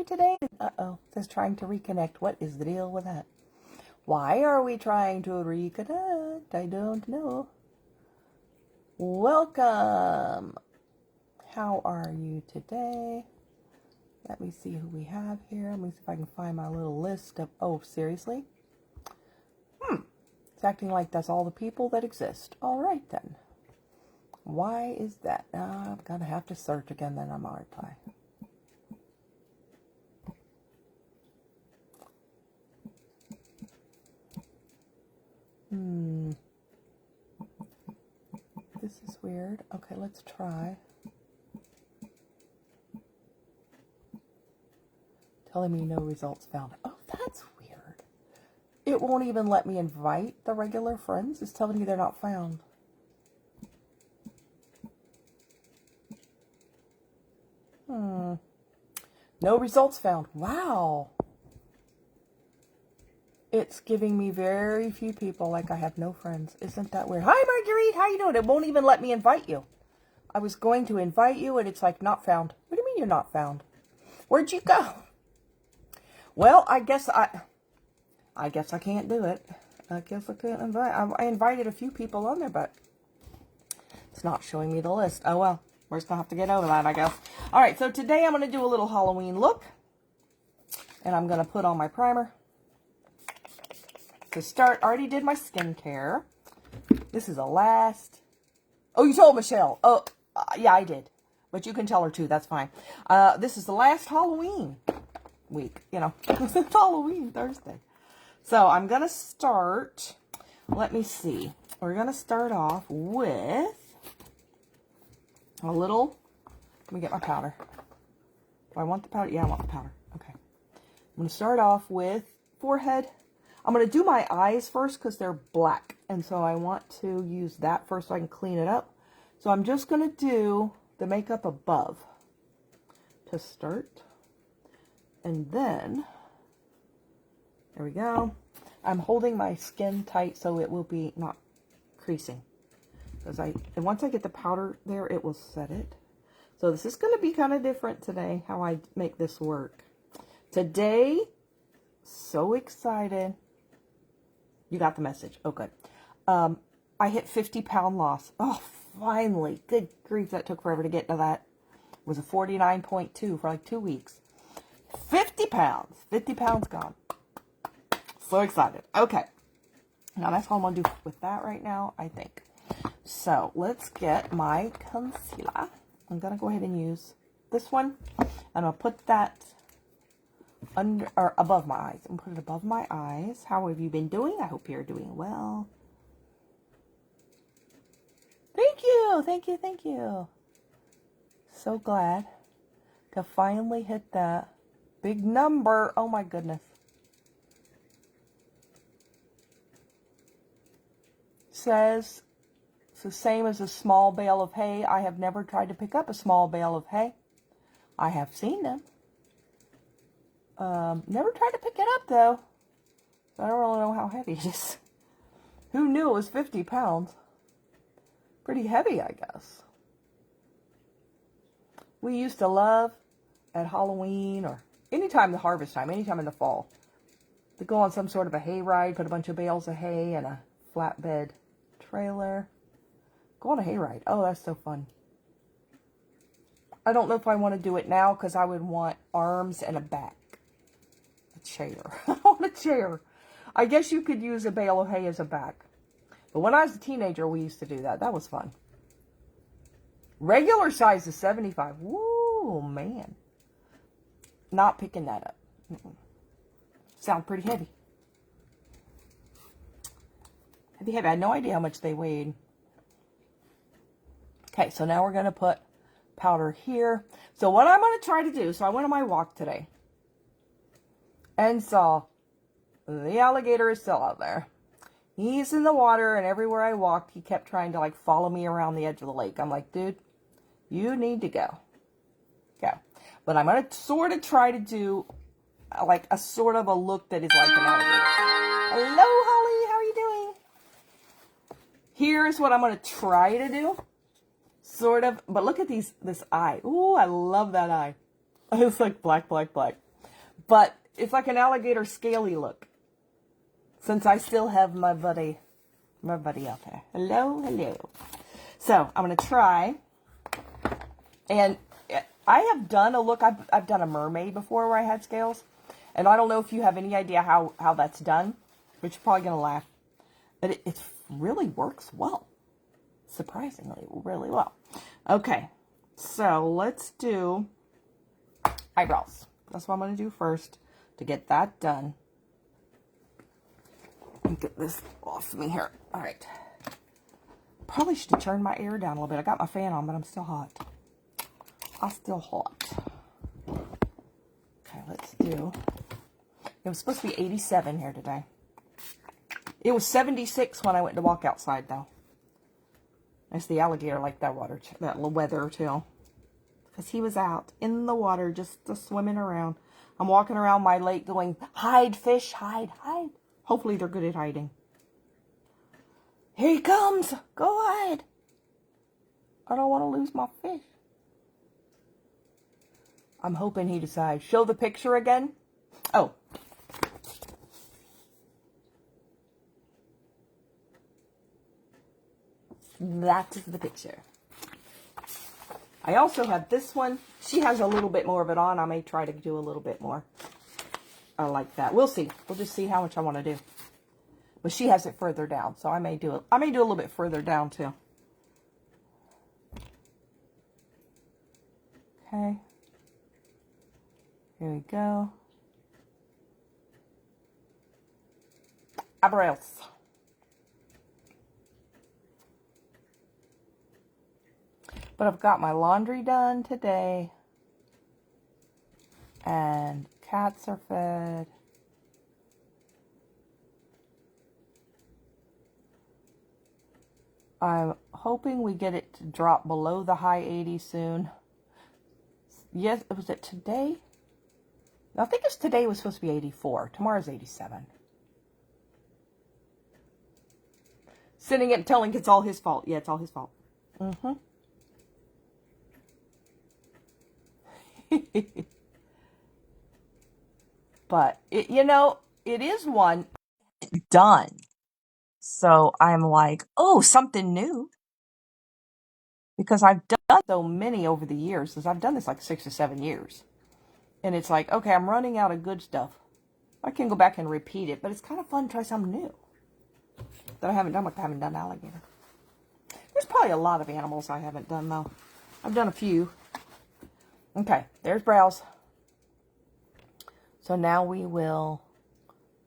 today? Uh-oh, it says trying to reconnect. What is the deal with that? Why are we trying to reconnect? I don't know. Welcome. How are you today? Let me see who we have here. Let me see if I can find my little list of... Oh, seriously? It's acting like that's all the people that exist. All right, then. Why is that? I'm going to have to search again, then I'm aren't I? This is weird. Okay, let's try. Telling me no results found. Oh, that's weird. It won't even let me invite the regular friends. It's telling me they're not found. No results found. Wow. It's giving me very few people, like I have no friends. Isn't that weird? Hi, Marguerite. How you doing? It won't even let me invite you. I was going to invite you, and it's like, not found. What do you mean you're not found? Where'd you go? Well, I guess I can't do it. I guess I can't invite. I invited a few people on there, but it's not showing me the list. Oh, well. We're just going to have to get over that, I guess. All right, so today I'm going to do a little Halloween look. And I'm going to put on my primer. To start, I already did my skincare. This is the last... Oh, you told Michelle. Oh, yeah, I did. But you can tell her too, that's fine. This is the last Halloween week. You know, it's Halloween Thursday. So I'm going to start... Let me see. We're going to start off with... a little, let me get my powder. Do I want the powder? Yeah, I want the powder. Okay. I'm going to start off with forehead. I'm going to do my eyes first because they're black. And so I want to use that first so I can clean it up. So I'm just going to do the makeup above to start. And then, there we go. I'm holding my skin tight so it will be not creasing. And once I get the powder there, it will set it. So this is going to be kind of different today, how I make this work. Today, so excited. You got the message. Oh, good. I hit 50-pound loss. Oh, finally. Good grief, that took forever to get to that. It was a 49.2 for like 2 weeks. 50 pounds. 50 pounds gone. So excited. Okay. Now, that's all I'm going to do with that right now, I think. So, let's get my concealer. I'm going to go ahead and use this one. And I'll put that under or above my eyes. I'm going to put it above my eyes. How have you been doing? I hope you're doing well. Thank you. Thank you. Thank you. So glad to finally hit that big number. Oh my goodness. Says... It's the same as a small bale of hay. I have never tried to pick up a small bale of hay. I have seen them. Never tried to pick it up, though. So I don't really know how heavy it is. Who knew it was 50 pounds? Pretty heavy, I guess. We used to love, at Halloween, or anytime the harvest time, anytime in the fall, to go on some sort of a hay ride, put a bunch of bales of hay in a flatbed trailer. Go on a hayride. Oh, that's so fun. I don't know if I want to do it now because I would want arms and a back. A chair. I want a chair. I guess you could use a bale of hay as a back. But when I was a teenager, we used to do that. That was fun. Regular size is 75. Woo, man. Not picking that up. Sound pretty heavy. Heavy. I had no idea how much they weighed. Okay, so now we're going to put powder here. So what I'm going to try to do, so I went on my walk today and saw the alligator is still out there. He's in the water, and everywhere I walked, he kept trying to like follow me around the edge of the lake. I'm like, dude, you need to go. Go. But I'm going to sort of try to do like a sort of a look that is like an alligator. Hello, Holly. How are you doing? Here's what I'm going to try to do. Sort of, but look at this eye. Ooh, I love that eye. It's like black, black, black. But it's like an alligator scaly look. Since I still have my buddy out there. Hello, hello. So I'm going to try. And I have done a look. I've done a mermaid before where I had scales. And I don't know if you have any idea how that's done. But you're probably going to laugh. But it really works well. Surprisingly, really well. Okay. So let's do eyebrows. That's what I'm going to do first to get that done. Let me get this off me here. All right. Probably should have turned my air down a little bit. I got my fan on, but I'm still hot. I'm still hot. Okay, let's do... It was supposed to be 87 here today. It was 76 when I went to walk outside, though. That's the alligator like that weather, too. Because he was out in the water just swimming around. I'm walking around my lake going, hide, fish, hide, hide. Hopefully they're good at hiding. Here he comes. Go hide. I don't want to lose my fish. I'm hoping he decides. Show the picture again. Oh. That is the picture. I also have this one. She has a little bit more of it on. I may try to do a little bit more. I like that. We'll see. We'll just see how much I want to do. But she has it further down, so I may do it. I may do a little bit further down too. Okay. Here we go. Eyebrows. But I've got my laundry done today. And cats are fed. I'm hoping we get it to drop below the high 80s soon. Yes, was it today? I think it's today was supposed to be 84. Tomorrow's 87. Sitting and telling it's all his fault. Yeah, it's all his fault. Mm-hmm. But, you know, it is one done. So I'm like, oh, something new. Because I've done so many over the years. Since I've done this like 6 or 7 years. And it's like, okay, I'm running out of good stuff. I can go back and repeat it. But it's kind of fun to try something new. That I haven't done, like I haven't done alligator. There's probably a lot of animals I haven't done, though. I've done a few. Okay, there's brows. So now we will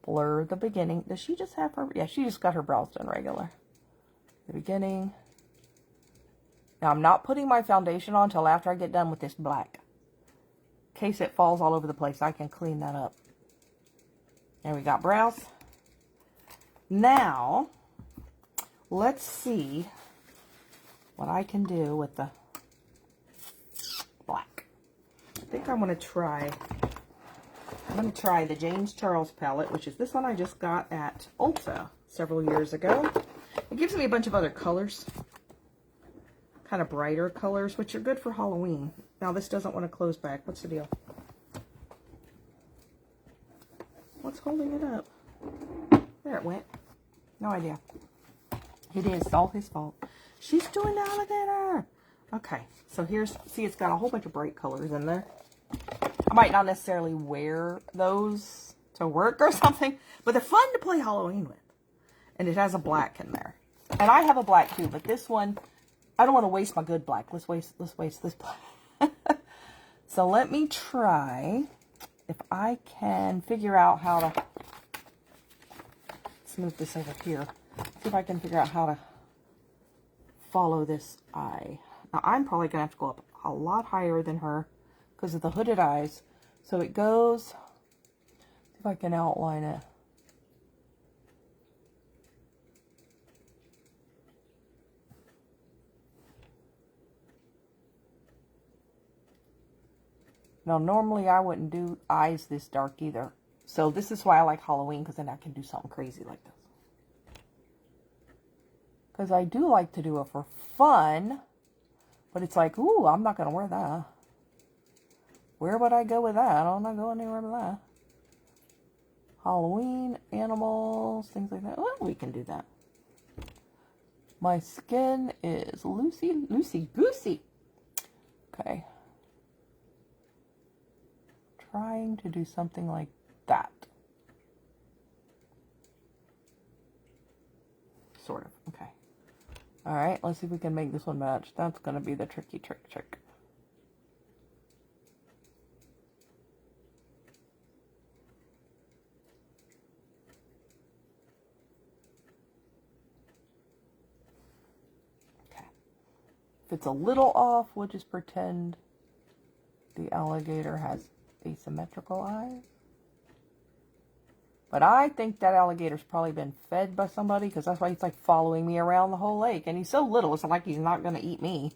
blur the beginning. Does she just have her? Yeah, she just got her brows done regular. The beginning. Now, I'm not putting my foundation on until after I get done with this black. In case it falls all over the place, I can clean that up. There we got brows. Now, let's see what I can do with the black. I think I'm going to try the James Charles palette, which is this one I just got at Ulta several years ago. It gives me a bunch of other colors. Kind of brighter colors, which are good for Halloween. Now, this doesn't want to close back. What's the deal? What's holding it up? There it went. No idea. It is all his fault. She's doing the alligator. Okay, so here's, see, it's got a whole bunch of bright colors in there. I might not necessarily wear those to work or something, but they're fun to play Halloween with. And it has a black in there. And I have a black too, but this one, I don't want to waste my good black. Let's waste this black. So let me try if I can figure out how to, let's move this over here. See if I can figure out how to follow this eye. Now I'm probably going to have to go up a lot higher than her because of the hooded eyes. So it goes, see if I can outline it. Now, normally I wouldn't do eyes this dark either. So this is why I like Halloween, because then I can do something crazy like this. Because I do like to do it for fun. But it's like, ooh, I'm not going to wear that. Where would I go with that? I'm not going anywhere with that. Halloween, animals, things like that. Well, we can do that. My skin is loosey goosey. Okay. Trying to do something like that. Sort of. Okay. All right. Let's see if we can make this one match. That's going to be the tricky trick. Okay. If it's a little off, we'll just pretend the alligator has asymmetrical eyes. But I think that alligator's probably been fed by somebody, because that's why he's like following me around the whole lake. And he's so little, it's like he's not going to eat me.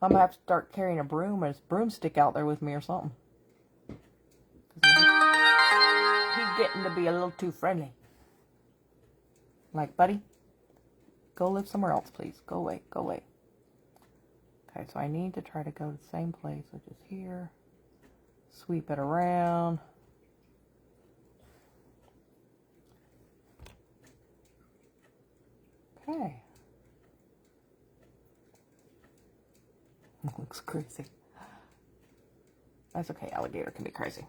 I'm going to have to start carrying a broomstick out there with me or something. He's getting to be a little too friendly. Like, buddy, go live somewhere else, please. Go away, go away. Okay, so I need to try to go to the same place, which is here. Sweep it around. Okay. Looks crazy. That's okay, alligator can be crazy.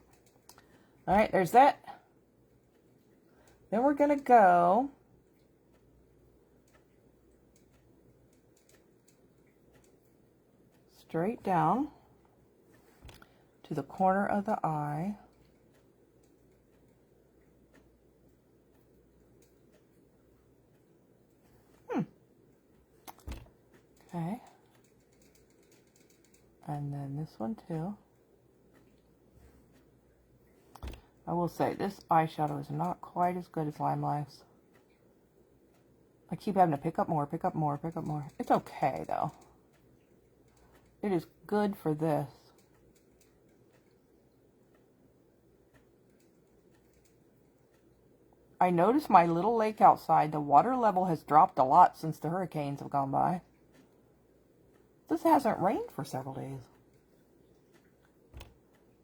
Alright, there's that. Then we're going to go straight down to the corner of the eye. Okay. And then this one too. I will say, this eyeshadow is not quite as good as Lime Life's. I keep having to pick up more. It's okay though. It is good for this. I noticed my little lake outside, the water level has dropped a lot since the hurricanes have gone by. This hasn't rained for several days.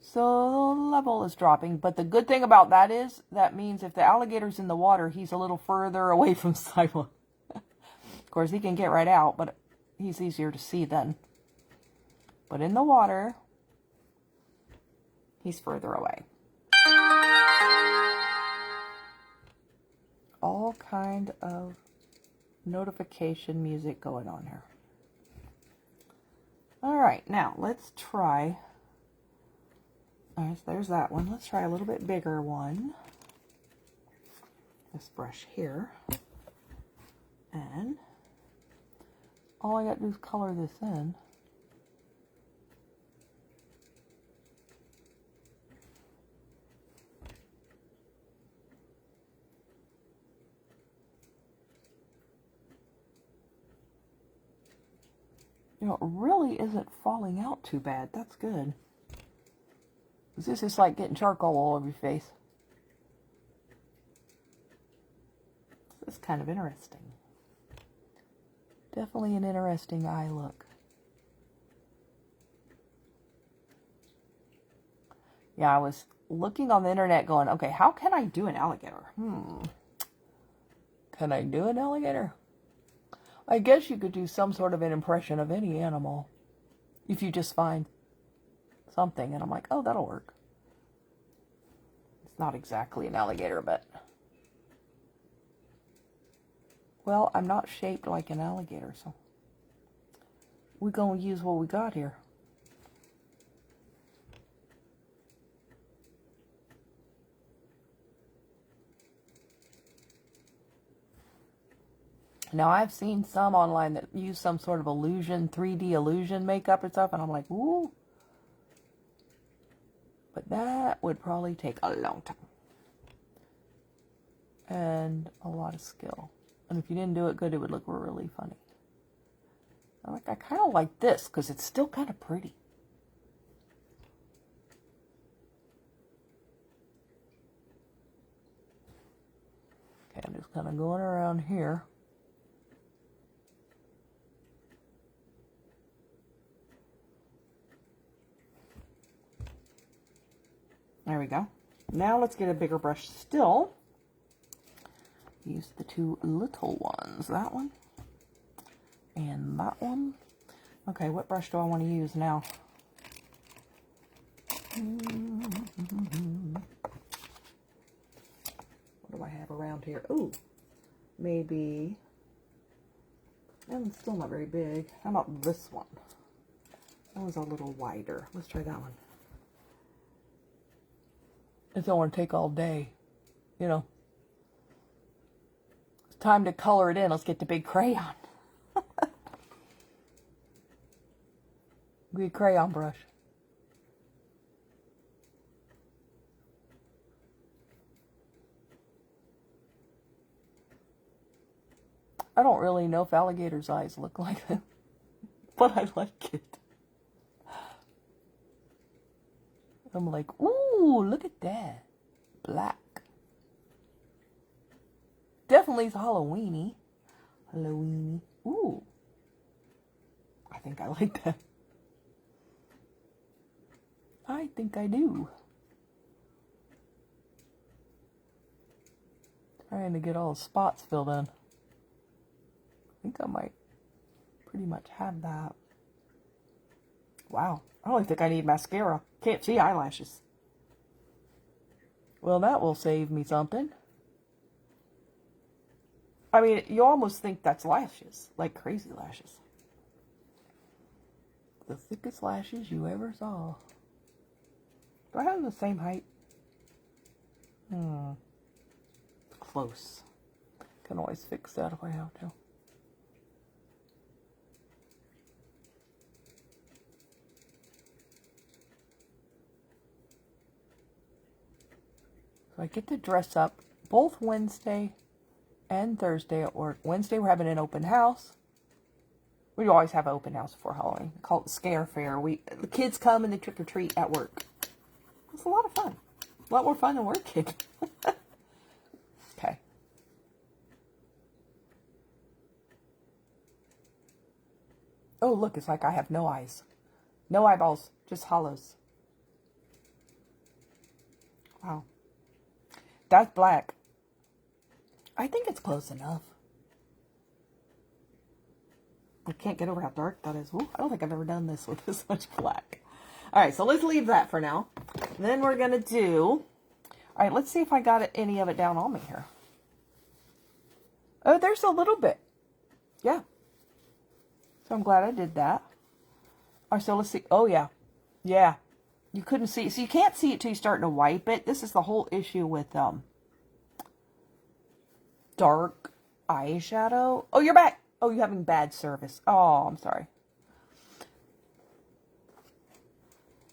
So the level is dropping, but the good thing about that is, that means if the alligator's in the water, he's a little further away from the sidewalk. Of course, he can get right out, but he's easier to see then. But in the water, he's further away. All kind of notification music going on here. All right, now let's try. All right, so there's that one. Let's try a little bit bigger one. This brush here. And all I got to do is color this in. You know, it really isn't falling out too bad. That's good. This is like getting charcoal all over your face. This is kind of interesting. Definitely an interesting eye look. Yeah, I was looking on the internet going, okay, how can I do an alligator? Can I do an alligator? I guess you could do some sort of an impression of any animal if you just find something. And I'm like, oh, that'll work. It's not exactly an alligator, but... Well, I'm not shaped like an alligator, so... we're going to use what we got here. Now, I've seen some online that use some sort of illusion, 3D illusion makeup and stuff, and I'm like, ooh. But that would probably take a long time. And a lot of skill. And if you didn't do it good, it would look really funny. I kind of like this, because it's still kind of pretty. Okay, I'm just kind of going around here. There we go. Now let's get a bigger brush still. Use the two little ones. That one. And that one. Okay, what brush do I want to use now? What do I have around here? Ooh, maybe. And it's still not very big. How about this one? That was a little wider. Let's try that one. It don't want to take all day, you know. It's time to color it in. Let's get the big crayon. Big crayon brush. I don't really know if alligator's eyes look like that, but I like it. I'm like, ooh, look at that. Black. Definitely is Halloweeny. Halloweeny. Ooh. I think I like that. I think I do. Trying to get all the spots filled in. I think I might pretty much have that. Wow. I don't think I need mascara. Can't see eyelashes. Well, that will save me something. I mean, you almost think that's lashes. Like crazy lashes. The thickest lashes you ever saw. Do I have them the same height? Close. Can always fix that if I have to. So I get to dress up both Wednesday and Thursday at work. Wednesday we're having an open house. We always have an open house before Halloween. We call it the Scare Fair. The kids come and they trick or treat at work. It's a lot of fun. A lot more fun than working. Okay. Oh, look, it's like I have no eyes. No eyeballs, just hollows. Wow. That's black. I think it's close enough. I can't get over how dark that is. Ooh, I don't think I've ever done this with this much black. All right, so let's leave that for now. Then we're going to do... All right, let's see if I got any of it down on me here. Oh, there's a little bit. Yeah. So I'm glad I did that. All right, so let's see. Oh, yeah. Yeah. You couldn't see it. So you can't see it till you start to wipe it. This is the whole issue with dark eyeshadow. Oh, you're back. Oh, you're having bad service. Oh, I'm sorry.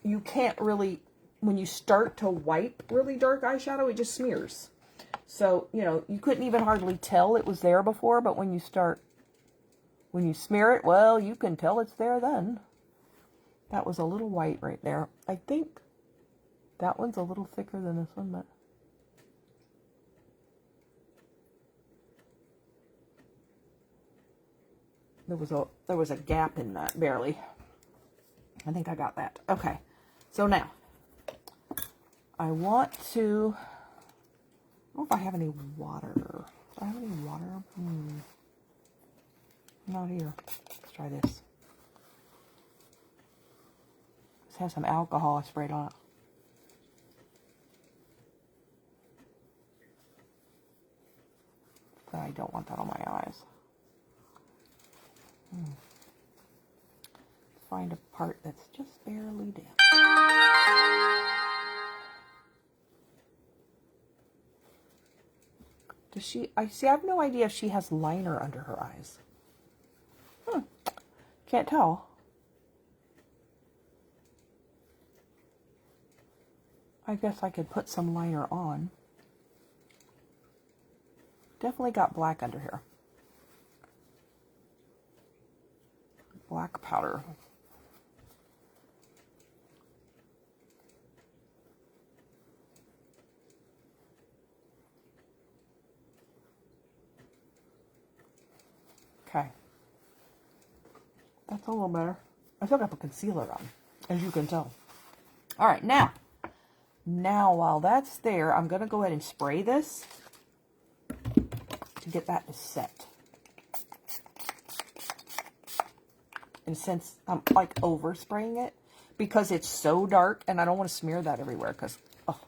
You can't really, when you start to wipe really dark eyeshadow, it just smears. So, you know, you couldn't even hardly tell it was there before, but when you smear it, well, you can tell it's there then. That was a little white right there. I think that one's a little thicker than this one, but... There was a gap in that, barely. I think I got that. Okay. So now, I want to... I don't know if I have any water. Do I have any water? Not here. Let's try this. This has some alcohol I sprayed on it. But I don't want that on my eyes. Find a part that's just barely damp. Does she... I have no idea if she has liner under her eyes. Can't tell. I guess I could put some liner on. Definitely got black under here. Black powder. Okay. That's a little better. I still got to put concealer on, as you can tell. All right, now, Now, while that's there, I'm going to go ahead and spray this to get that to set. And since I'm like overspraying it, because it's so dark, and I don't want to smear that everywhere because, oh,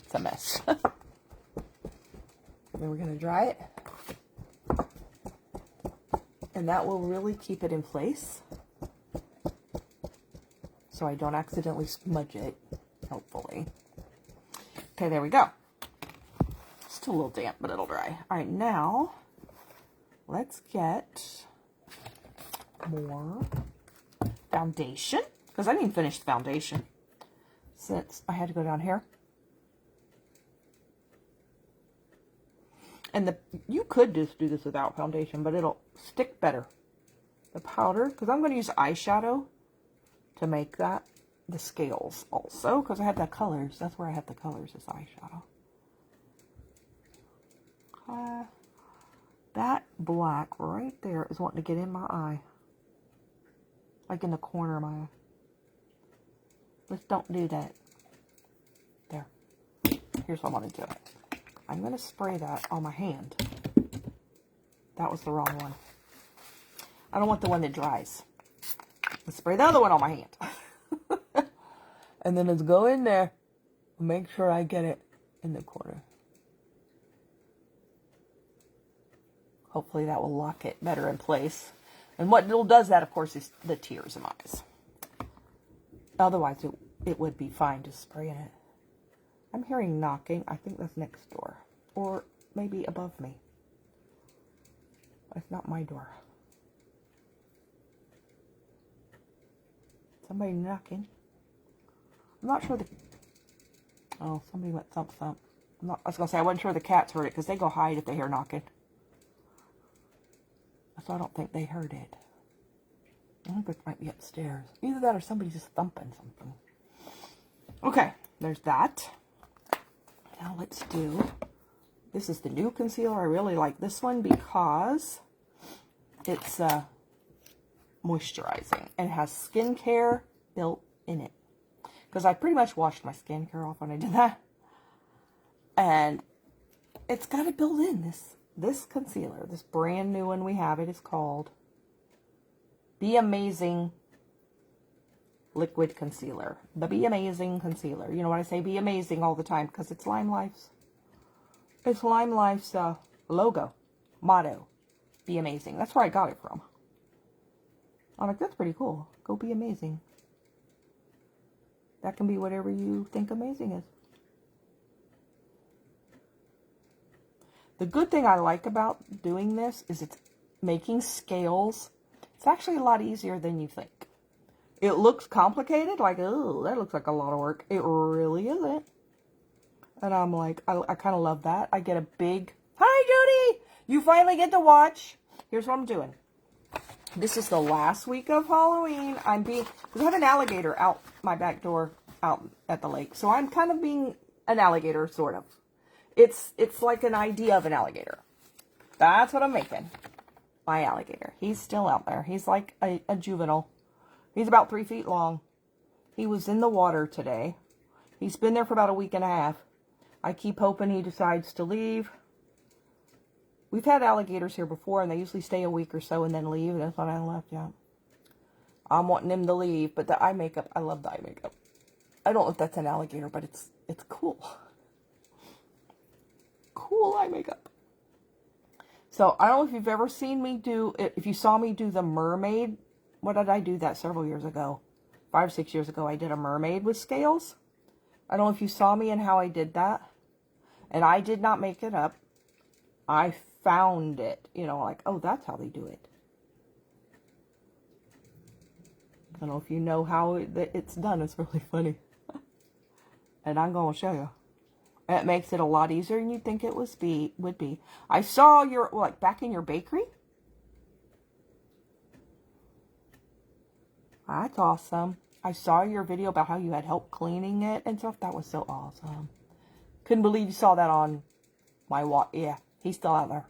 it's a mess. Then we're going to dry it. And that will really keep it in place, so I don't accidentally smudge it, hopefully. Okay, there we go. Still a little damp, but it'll dry. All right, now let's get more foundation, because I didn't finish the foundation since I had to go down here. And you could just do this without foundation, but it'll stick better. The powder, because I'm going to use eyeshadow to make that. The scales also, because I have the colors. That's where I have the colors, is eyeshadow. That black right there is wanting to get in my eye. Like in the corner of my eye. Let's don't do that. There. Here's what I'm going to do. I'm going to spray that on my hand. That was the wrong one. I don't want the one that dries. Let's spray the other one on my hand. And then let's go in there and make sure I get it in the corner. Hopefully that will lock it better in place. And what does that, of course, is the tears in my eyes. Otherwise, it would be fine just spraying it. I'm hearing knocking. I think that's next door. Or maybe above me. It's not my door. Somebody knocking. I'm not sure oh, somebody went thump thump. I was going to say, I wasn't sure the cats heard it, because they go hide if they hear knocking. So I don't think they heard it. I think it might be upstairs. Either that or somebody's just thumping something. Okay, there's that. Now let's do, this is the new concealer. I really like this one because it's moisturizing and has skincare built in it. Because I pretty much washed my skincare off when I did that. And it's got it built in, this concealer. This brand new one we have. It is called Be Amazing Liquid Concealer. The Be Amazing Concealer. You know what I say? Be Amazing all the time because it's Lime Life's. It's Lime Life's logo, motto. Be Amazing. That's where I got it from. I'm like, that's pretty cool. Go be amazing. That can be whatever you think amazing is. The good thing I like about doing this is it's making scales. It's actually a lot easier than you think. It looks complicated, like, oh, that looks like a lot of work. It really isn't. And I'm like, I kind of love that. I get a big, hi, Jody! You finally get to watch. Here's what I'm doing. This is the last week of Halloween. Because I have an alligator out my back door out at the lake. So I'm kind of being an alligator, sort of. It's like an idea of an alligator. That's what I'm making. My alligator. He's still out there. He's like a juvenile. He's about 3 feet long. He was in the water today. He's been there for about a week and a half. I keep hoping he decides to leave. We've had alligators here before, and they usually stay a week or so and then leave. That's why I left, yeah. I'm wanting him to leave, but the eye makeup, I love the eye makeup. I don't know if that's an alligator, but it's cool. Cool eye makeup. So, I don't know if you've ever seen me do, if you saw me do the mermaid. What did I do that several years ago? 5 or 6 years ago, I did a mermaid with scales. I don't know if you saw me and how I did that. And I did not make it up. I found it. You know, like, oh, that's how they do it. I don't know if you know how it's done. It's really funny. And I'm going to show you. It makes it a lot easier than you'd think it would be. I saw your, like, back in your bakery. That's awesome. I saw your video about how you had help cleaning it and stuff. That was so awesome. Couldn't believe you saw that on my walk. Yeah, he's still out there.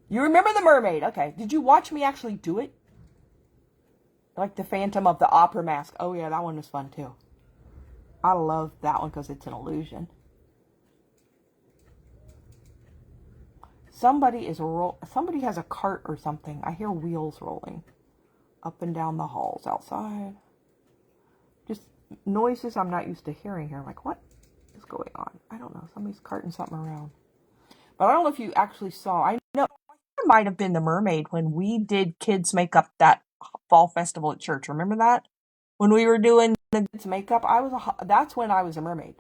You remember the mermaid. Okay. Did you watch me actually do it? Like the Phantom of the Opera mask. Oh, yeah, that one was fun, too. I love that one because it's an illusion. Somebody has a cart or something. I hear wheels rolling up and down the halls outside. Just noises I'm not used to hearing here. I'm like, what is going on? I don't know. Somebody's carting something around. But I don't know if you actually saw. I know it might have been the mermaid when we did kids makeup that fall festival at church. Remember that? When we were doing the kids makeup, that's when I was a mermaid.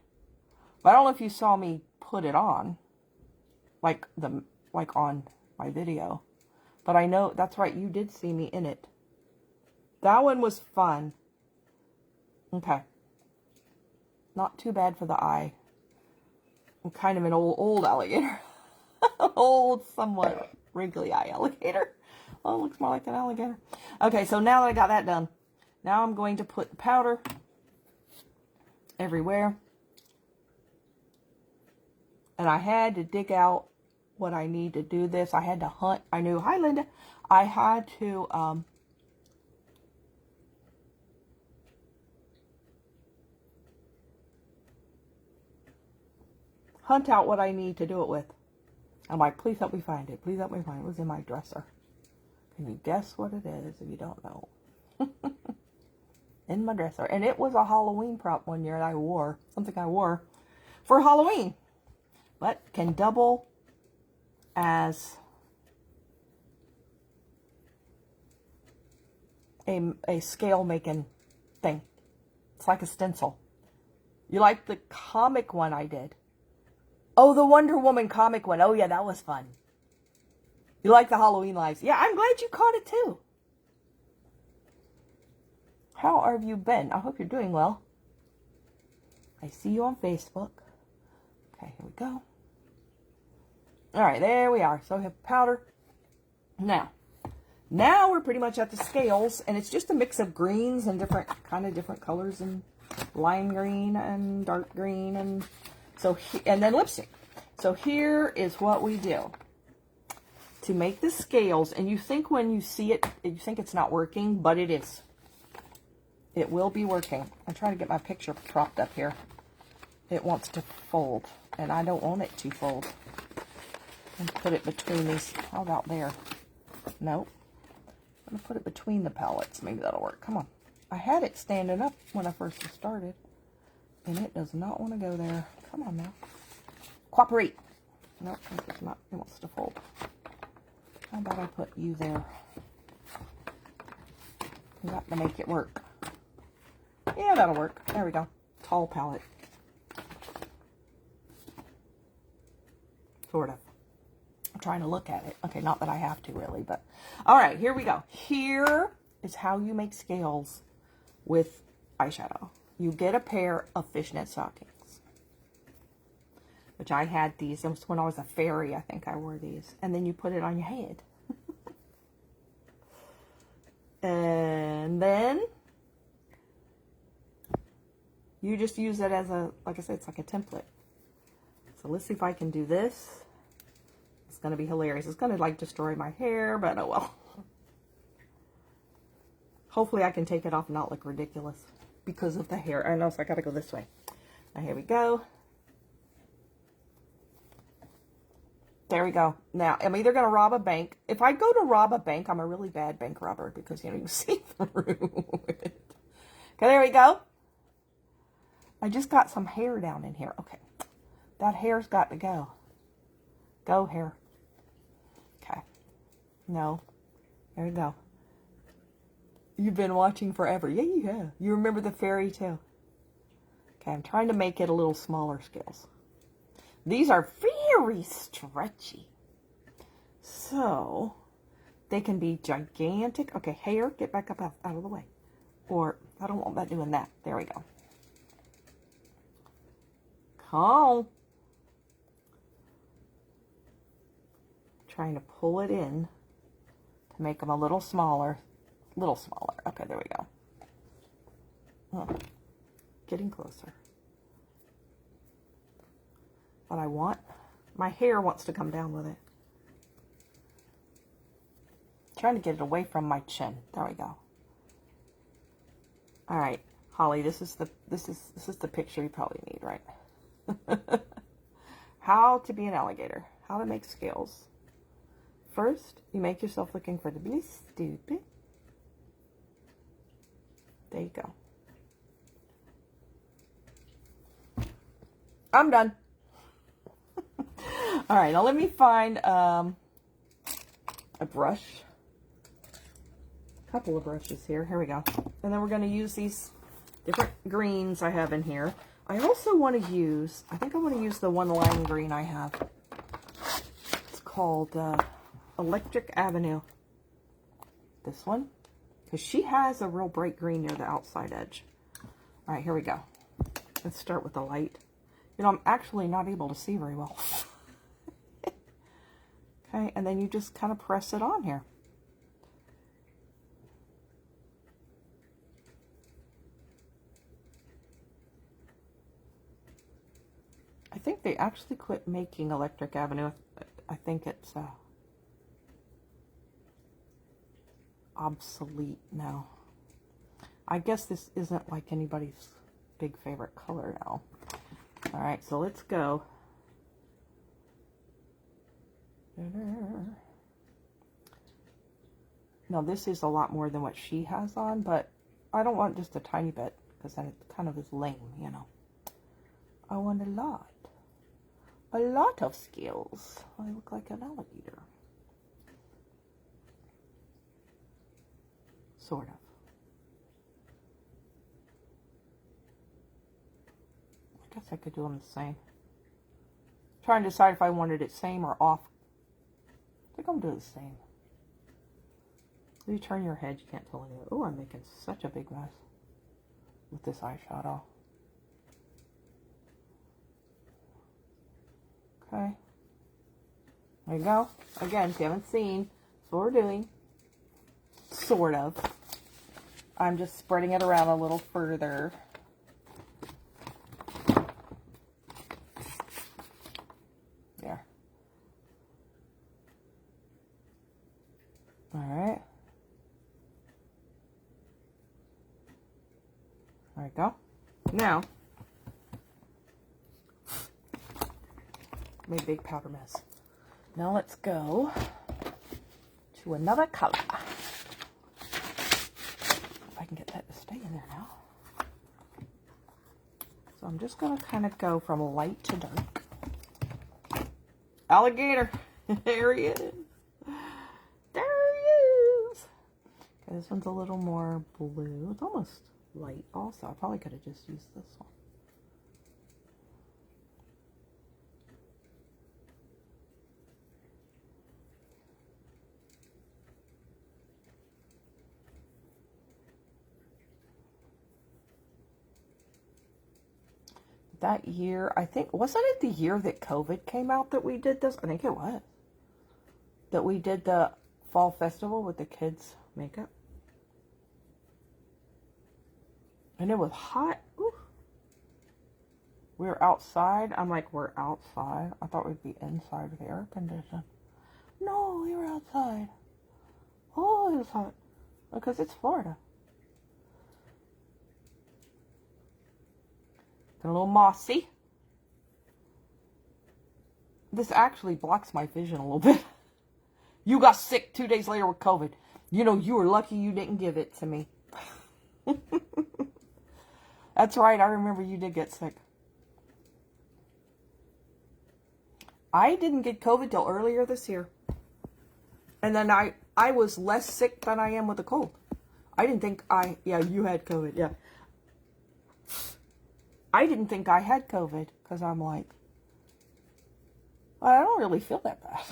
But I don't know if you saw me put it on. Like on my video. But I know, that's right, you did see me in it. That one was fun. Okay. Not too bad for the eye. I'm kind of an old alligator. Old, somewhat wrinkly eye alligator. Oh, it looks more like an alligator. Okay, so now that I got that done, now I'm going to put the powder everywhere. And I had to dig out what I need to do this. I had to hunt. I knew, hi Linda. I had to hunt out what I need to do it with. I'm like, please help me find it. Please help me find it. It was in my dresser. Can you guess what it is if you don't know? In my dresser. And it was a Halloween prop one year that I wore. Something I wore for Halloween. But can double as a scale making thing. It's like a stencil. You like the comic one I did? Oh, the Wonder Woman comic one. Oh yeah, that was fun. You like the Halloween lights? Yeah, I'm glad you caught it too. How have you been? I hope you're doing well. I see you on Facebook. Okay, here we go. Alright, there we are. So we have powder. Now we're pretty much at the scales, and it's just a mix of greens and different colors, and lime green and dark green, and then lipstick. So here is what we do to make the scales. And you think when you see it, you think it's not working, but it is. It will be working. I'm trying to get my picture propped up here. It wants to fold, and I don't want it to fold. And put it between these. How about there? Nope. I'm going to put it between the palettes. Maybe that'll work. Come on. I had it standing up when I first started, and it does not want to go there. Come on now. Cooperate. Nope, it does not. It wants to fold. How about I put you there? You got to make it work. Yeah, that'll work. There we go. Tall palette. Sort of. I'm trying to look at it. Okay, not that I have to really, but... Alright, here we go. Here is how you make scales with eyeshadow. You get a pair of fishnet stockings. Which I had these. It was when I was a fairy, I think I wore these. And then you put it on your head. And then... you just use it as a... like I said, it's like a template. So let's see if I can do this. It's going to be hilarious. It's going to like destroy my hair, but oh well. Hopefully I can take it off and not look ridiculous because of the hair. I know, so I got to go this way. Now here we go. There we go. Now, I'm either going to rob a bank. If I go to rob a bank, I'm a really bad bank robber because, you know, you see through it. Okay, there we go. I just got some hair down in here. Okay. That hair's got to go. Go, hair. Okay. No. There you go. You've been watching forever. Yeah, you have. You remember the fairy, too. Okay, I'm trying to make it a little smaller scales. These are very stretchy. So, they can be gigantic. Okay, hair, get back up out of the way. Or, I don't want that doing that. There we go. Come on. Trying to pull it in to make them a little smaller. Okay, there we go. Oh, getting closer. But I want, my hair wants to come down with it. Trying to get it away from my chin. There we go. All right. Holly, this is the picture you probably need, right? How to be an alligator. How to make scales. First, you make yourself look incredibly stupid. There you go. I'm done. All right, now let me find a brush. A couple of brushes here. Here we go. And then we're going to use these different greens I have in here. I also want to use, I think I want to use the one lime green I have. It's called Electric Avenue. This one. Because she has a real bright green near the outside edge. All right, here we go. Let's start with the light. You know, I'm actually not able to see very well. Okay, and then you just kind of press it on here. I think they actually quit making Electric Avenue. I think it's obsolete now. I guess this isn't like anybody's big favorite color now. All right, so let's go. Now this is a lot more than what she has on, but I don't want just a tiny bit because then it kind of is lame, you know. I want a lot of scales. I look like an alligator. Sort of. I guess I could do them the same. Trying to decide if I wanted it same or off. I think I'm doing the same. If you turn your head, you can't tell anything. Oh, I'm making such a big mess with this eyeshadow. Okay. There you go. Again, if you haven't seen, that's what we're doing. Sort of. I'm just spreading it around a little further. There. Alright. There we go. Now, made a big powder mess. Now let's go to another color. If I can get that to stay in there now. So I'm just going to kind of go from light to dark. Alligator. There he is. There he is. Okay, this one's a little more blue. It's almost light also. I probably could have just used this one. That year, I think, wasn't it the year that COVID came out that we did this? I think it was. That we did the fall festival with the kids' makeup. And it was hot. Ooh. We were outside. I'm like, we're outside. I thought we'd be inside with the air conditioning. No, we were outside. Oh, it was hot. Because it's Florida. A little mossy. This actually blocks my vision a little bit. You got sick 2 days later with COVID. You know, you were lucky you didn't give it to me. That's right, I remember you did get sick. I didn't get COVID till earlier this year. And then I was less sick than I am with the cold. I didn't think yeah, you had COVID, yeah. I didn't think I had COVID because I'm like, well, I don't really feel that bad.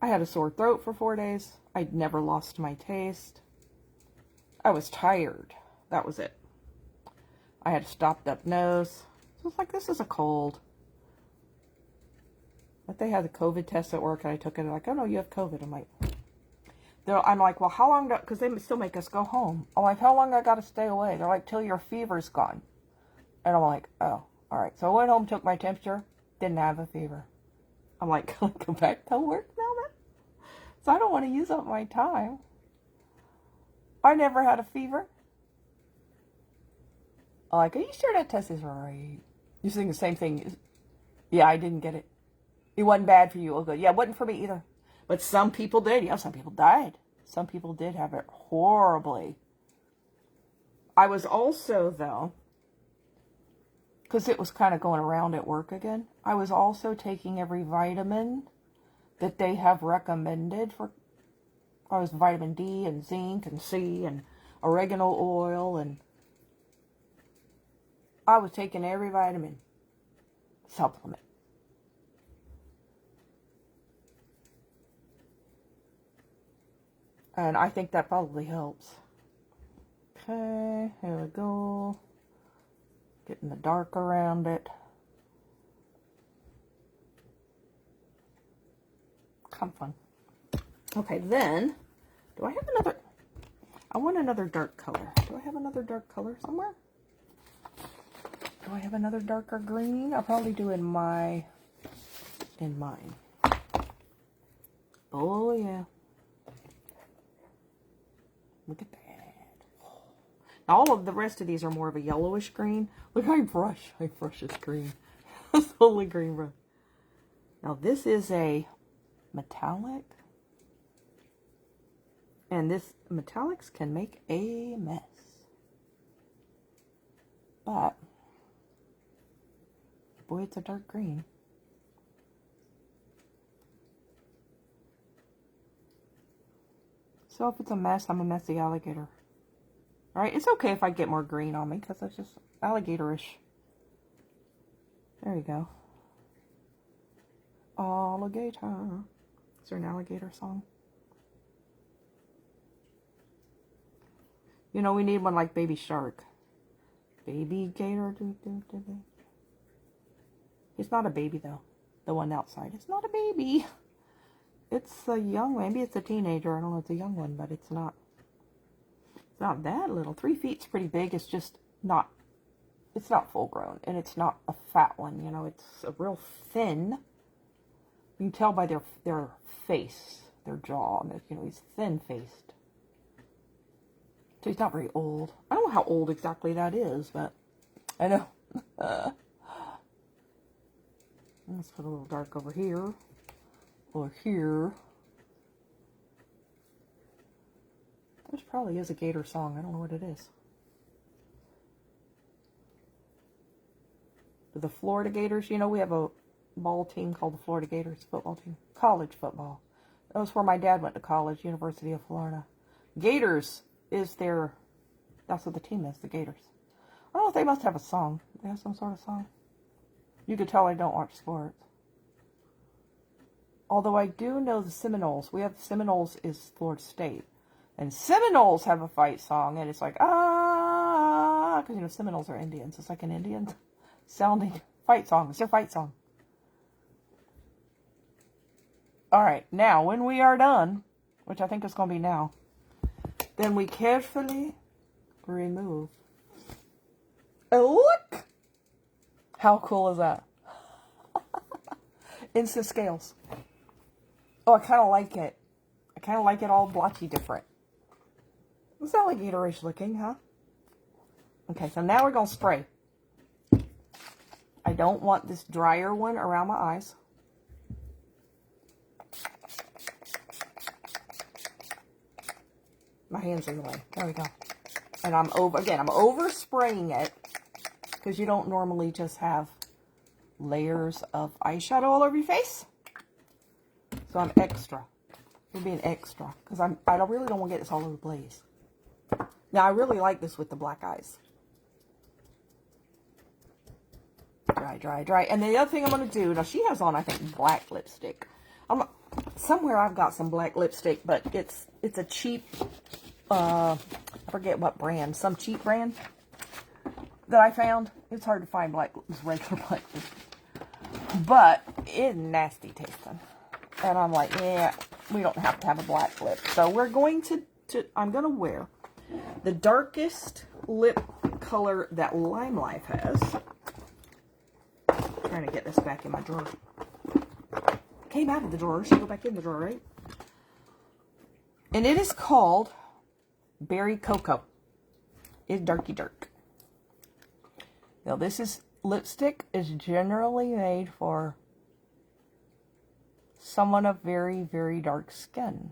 I had a sore throat for 4 days. I'd never lost my taste. I was tired. That was it. I had a stopped up nose. So it's like, this is a cold. But they had the COVID test at work and I took it and like, oh no, you have COVID. I'm like, well, how long because they still make us go home. I'm like, how long I got to stay away? They're like, till your fever's gone. And I'm like, oh, all right. So I went home, took my temperature, didn't have a fever. I'm like, can I go back to work now then? So I don't want to use up my time. I never had a fever. Like, are you sure that test is right? You're saying the same thing. Yeah, I didn't get it. It wasn't bad for you. Oh, good. Yeah, it wasn't for me either. But some people did. Yeah, some people died. Some people did have it horribly. I was also, though, because it was kind of going around at work again, I was also taking every vitamin that they have recommended for. I was vitamin D and zinc and C and oregano oil, and I was taking every vitamin supplement. And I think that probably helps. Okay, here we go. Getting the dark around it. Kind of fun. Okay, then, do I have another? I want another dark color. Do I have another dark color somewhere? Do I have another darker green? I'll probably do in mine. Oh, yeah. Look at that. Now, all of the rest of these are more of a yellowish green. Look, I brush this green. It's totally green brush. Now, this is a metallic. And this metallics can make a mess. But, boy, it's a dark green. So if it's a mess, I'm a messy alligator. Alright, it's okay if I get more green on me, because that's just alligator-ish. There you go. Alligator. Is there an alligator song? You know, we need one like Baby Shark. Baby Gator. It's not a baby, though. The one outside. It's not a baby. It's a young one. Maybe it's a teenager. I don't know if it's a young one, but it's not. It's not that little. 3 feet's pretty big. It's just not. It's not full grown, and it's not a fat one. You know, it's a real thin. You can tell by their face, their jaw. You know, he's thin faced. So he's not very old. I don't know how old exactly that is, but I know. Let's put a little dark over here. Or here. This probably is a gator song. I don't know what it is. The Florida Gators, you know, we have a ball team called the Florida Gators football team. College football. That was where my dad went to college, University of Florida. Gators is their, that's what the team is, the Gators. I don't know if they must have a song. They have some sort of song. You could tell I don't watch sports. Although I do know the Seminoles. We have the Seminoles is Florida State. And Seminoles have a fight song. And it's like, ah, because, you know, Seminoles are Indians. It's like an Indian sounding fight song. It's their fight song. All right. Now, when we are done, which I think is going to be now, then we carefully remove. And look! How cool is that? Instant scales. Oh, I kind of like it. I kind of like it all blotchy different. It's alligator-ish looking, huh? Okay, so now we're going to spray. I don't want this drier one around my eyes. My hand's in the way. There we go. And I'm over spraying it because you don't normally just have layers of eyeshadow all over your face. So I'm extra. You're being extra because I really don't want to get this all over the place. Now I really like this with the black eyes. Dry, dry, dry. And the other thing I'm going to do, now she has on, I think, black lipstick. Somewhere I've got some black lipstick, but it's a cheap, I forget what brand, some cheap brand that I found. It's hard to find regular black lipstick. But it's nasty tasting. And I'm like, yeah, we don't have to have a black lip. So we're going I'm going to wear the darkest lip color that Lime Life has. I'm trying to get this back in my drawer. Came out of the drawer. Should go back in the drawer, right? And it is called Berry Cocoa. It's darky dark. Now lipstick is generally made for someone of very, very dark skin.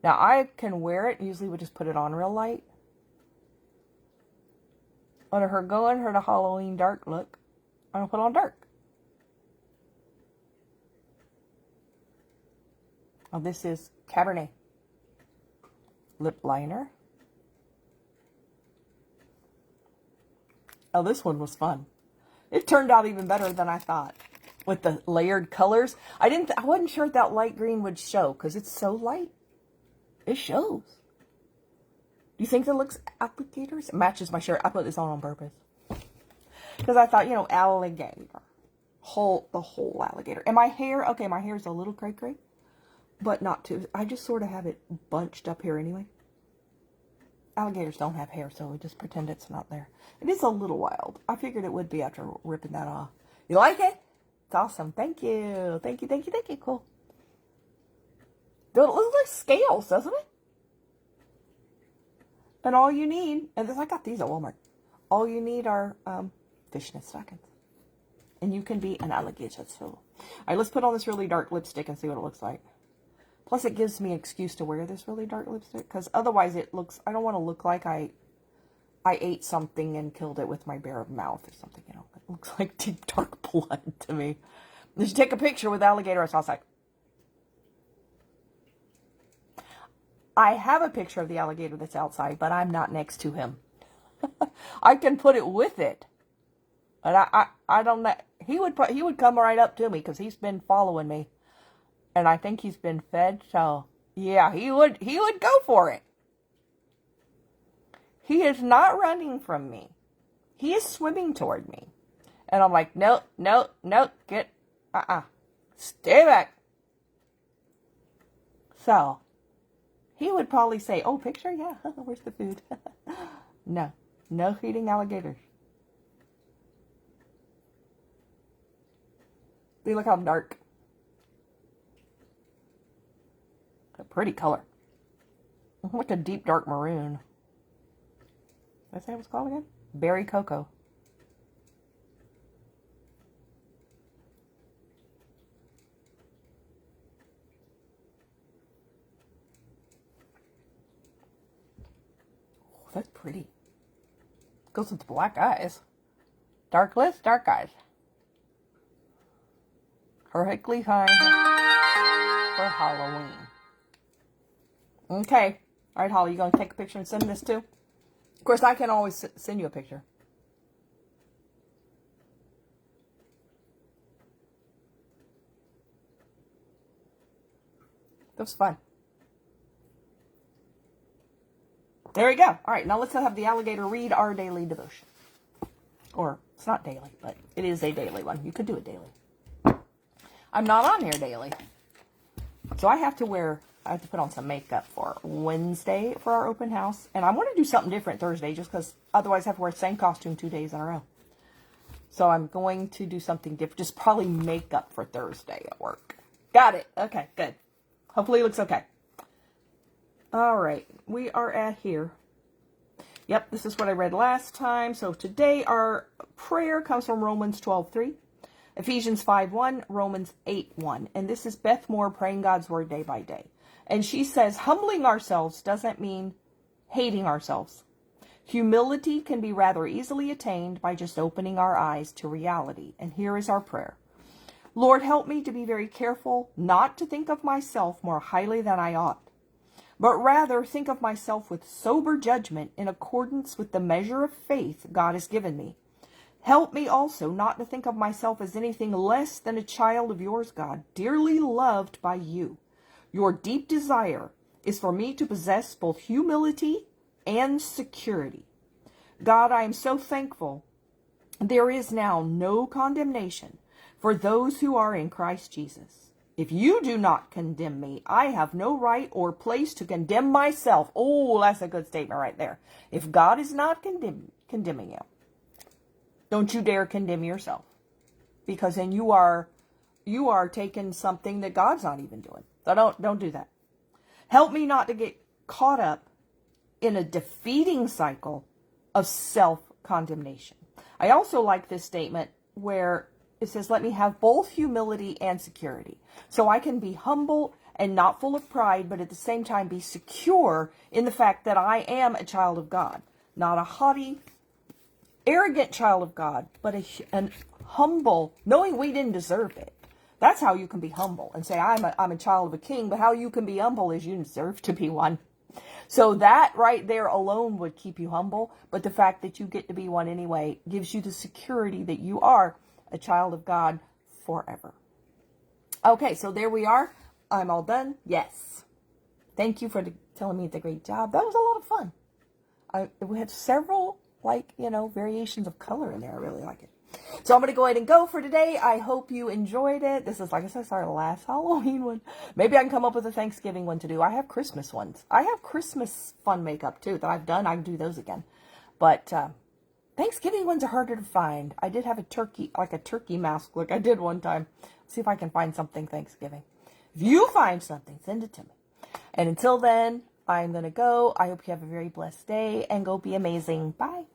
Now I can wear it, usually would just put it on real light. Under her going her the Halloween dark look, I'm gonna put on dark. Oh, this is Cabernet lip liner. Oh, this one was fun. It turned out even better than I thought with the layered colors. I wasn't sure if that light green would show because it's so light. It shows. Do you think that looks applicators? It matches my shirt. I put this on purpose because I thought, you know, alligator, the whole alligator. And my hair, okay, my hair is a little cray-cray, but not too. I just sort of have it bunched up here anyway. Alligators don't have hair, so we just pretend it's not there. It is a little wild. I figured it would be after ripping that off. You like it? It's awesome. Thank you. Thank you, thank you, thank you. Cool. It looks like scales, doesn't it? And all you need, and I got these at Walmart. All you need are fishnet stockings. And you can be an alligator too. All right, let's put on this really dark lipstick and see what it looks like. Plus, it gives me an excuse to wear this really dark lipstick. Because otherwise, it looks... I don't want to look like I ate something and killed it with my bare mouth or something, you know. It looks like deep, dark blood to me. You should take a picture with alligator. It's outside. I have a picture of the alligator that's outside, but I'm not next to him. I can put it with it. But I don't know. He would come right up to me because he's been following me. And I think he's been fed, so yeah, he would go for it. He is not running from me. He is swimming toward me. And I'm like, no, no, no, stay back. So, he would probably say, oh, picture? Yeah, where's the food? No feeding alligators. See, look how dark. A pretty color. Like a deep dark maroon. Did I say what it's called again? Berry cocoa. Oh, that's pretty. Goes with black eyes. Dark lips, dark eyes. Perfectly fine for Halloween. Okay. All right, Holly, you going to take a picture and send this too? Of course, I can always send you a picture. That was fun. There we go. All right, now let's have the alligator read our daily devotion. Or, it's not daily, but it is a daily one. You could do it daily. I'm not on here daily. So I have to put on some makeup for Wednesday for our open house. And I want to do something different Thursday just because otherwise I have to wear the same costume 2 days in a row. So I'm going to do something different. Just probably makeup for Thursday at work. Got it. Okay, good. Hopefully it looks okay. All right. We are at here. Yep, this is what I read last time. So today our prayer comes from Romans 12:3. Ephesians 5:1, Romans 8:1. And this is Beth Moore praying God's word day by day. And she says, humbling ourselves doesn't mean hating ourselves. Humility can be rather easily attained by just opening our eyes to reality. And here is our prayer. Lord, help me to be very careful not to think of myself more highly than I ought, but rather think of myself with sober judgment in accordance with the measure of faith God has given me. Help me also not to think of myself as anything less than a child of yours, God, dearly loved by you. Your deep desire is for me to possess both humility and security. God, I am so thankful there is now no condemnation for those who are in Christ Jesus. If you do not condemn me, I have no right or place to condemn myself. Oh, that's a good statement right there. If God is not condemning you, don't you dare condemn yourself. Because then you are taking something that God's not even doing. So don't do that. Help me not to get caught up in a defeating cycle of condemnation. I also like this statement where it says, let me have both humility and security. So I can be humble and not full of pride, but at the same time be secure in the fact that I am a child of God. Not a haughty, arrogant child of God, but an humble, knowing we didn't deserve it. That's how you can be humble and say, I'm a child of a king, but how you can be humble is you deserve to be one. So that right there alone would keep you humble, but the fact that you get to be one anyway gives you the security that you are a child of God forever. Okay, so there we are. I'm all done. Yes. Thank you for telling me it's a great job. That was a lot of fun. We had several, variations of color in there. I really like it. So I'm going to go ahead and go for today. I hope you enjoyed it. This is, like I said, our last Halloween one. Maybe I can come up with a Thanksgiving one to do. I have Christmas ones. I have Christmas fun makeup, too, that I've done. I can do those again. But Thanksgiving ones are harder to find. I did have a turkey mask look. I did one time. See if I can find something Thanksgiving. If you find something, send it to me. And until then, I'm going to go. I hope you have a very blessed day and go be amazing. Bye.